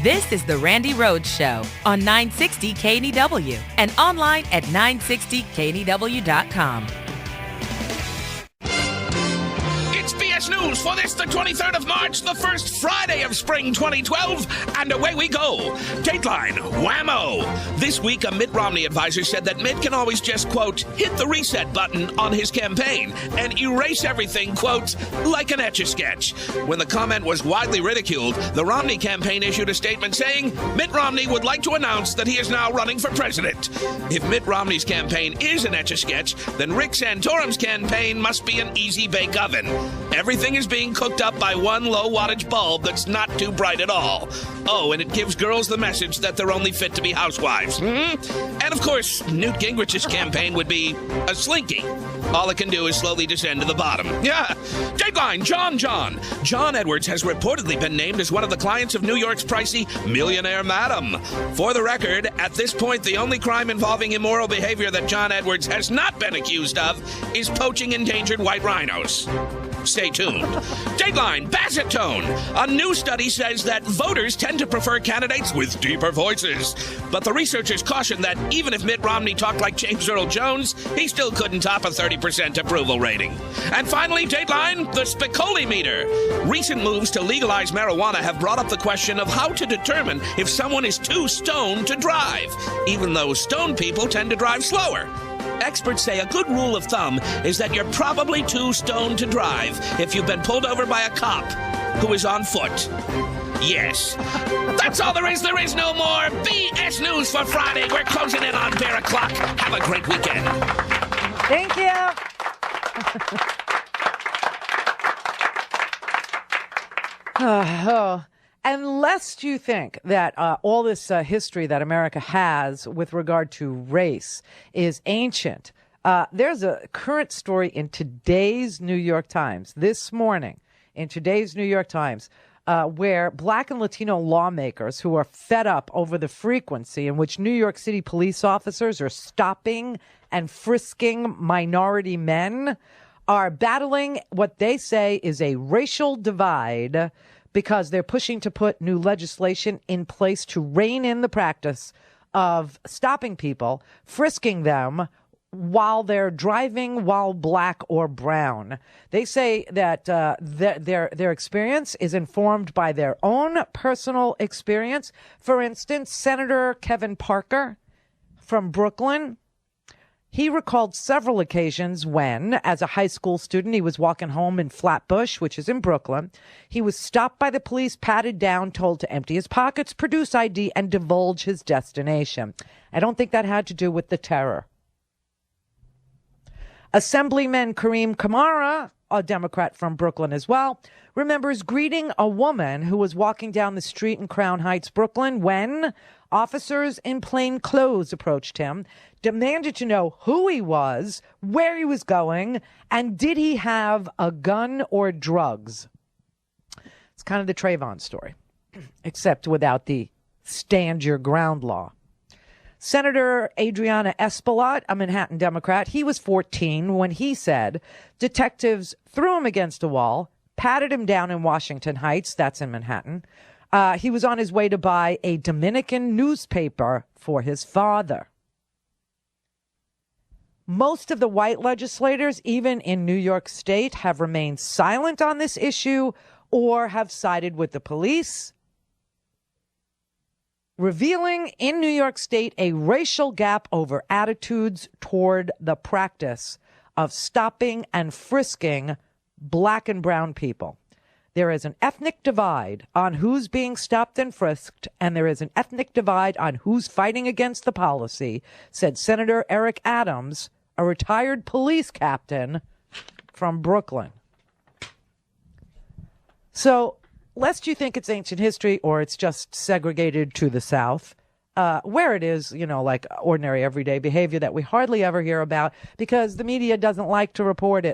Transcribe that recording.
This is the Randi Rhodes Show on 960 KNEW and online at 960knew.com. It's BS News for this, the 23rd of March, the first Friday of spring 2012, and away we go. Dateline, whammo. This week, a Mitt Romney advisor said that Mitt can always just, quote, hit the reset button on his campaign and erase everything, quote, like an etch-a-sketch. When the comment was widely ridiculed, the Romney campaign issued a statement saying Mitt Romney would like to announce that he is now running for president. If Mitt Romney's campaign is an etch-a-sketch, then Rick Santorum's campaign must be an easy-bake oven. Everything is being cooked up by one low-wattage bulb that's not too bright at all. Oh, and it gives girls the message that they're only fit to be housewives. And, of course, Newt Gingrich's campaign would be a slinky. All it can do is slowly descend to the bottom. Yeah. Dateline, John Edwards has reportedly been named as one of the clients of New York's pricey Millionaire Madam. For the record, at this point, the only crime involving immoral behavior that John Edwards has not been accused of is poaching endangered white rhinos. Stay tuned. Dateline, Basset Tone. A new study says that voters tend to prefer candidates with deeper voices. But the researchers caution that even if Mitt Romney talked like James Earl Jones, he still couldn't top a 30% approval rating. And finally, Dateline, the Spicoli meter. Recent moves to legalize marijuana have brought up the question of how to determine if someone is too stoned to drive, even though stoned people tend to drive slower. Experts say a good rule of thumb is that you're probably too stoned to drive if you've been pulled over by a cop who is on foot. Yes. That's all there is. There is no more BS News for Friday. We're closing in on Bear O'Clock. Have a great weekend. Thank you. And lest you think that all this history that America has with regard to race is ancient, there's a current story in today's New York Times, this morning, in today's New York Times, where Black and Latino lawmakers who are fed up over the frequency in which New York City police officers are stopping and frisking minority men are battling what they say is a racial divide, because they're pushing to put new legislation in place to rein in the practice of stopping people, frisking them while they're driving while black or brown. They say that their experience is informed by their own personal experience. For instance, Senator Kevin Parker from Brooklyn, he recalled several occasions when, as a high school student, he was walking home in Flatbush, which is in Brooklyn. He was stopped by the police, patted down, told to empty his pockets, produce ID, and divulge his destination. I don't think that had to do with the terror. Assemblyman Kareem Kamara, a Democrat from Brooklyn as well, remembers greeting a woman who was walking down the street in Crown Heights, Brooklyn, when officers in plain clothes approached him, demanded to know who he was, where he was going, and did he have a gun or drugs. It's kind of the Trayvon story, except without the stand your ground law. Senator Adriana Espelot, a Manhattan Democrat, he was 14 when he said detectives threw him against a wall, patted him down in Washington Heights, that's in Manhattan. He was on his way to buy a Dominican newspaper for his father. Most of the white legislators, even in New York State, have remained silent on this issue or have sided with the police, revealing in New York State a racial gap over attitudes toward the practice of stopping and frisking black and brown people. There is an ethnic divide on who's being stopped and frisked, and there is an ethnic divide on who's fighting against the policy, said Senator Eric Adams, a retired police captain from Brooklyn. So, lest you think it's ancient history or it's just segregated to the South, where it is, like ordinary everyday behavior that we hardly ever hear about because the media doesn't like to report it.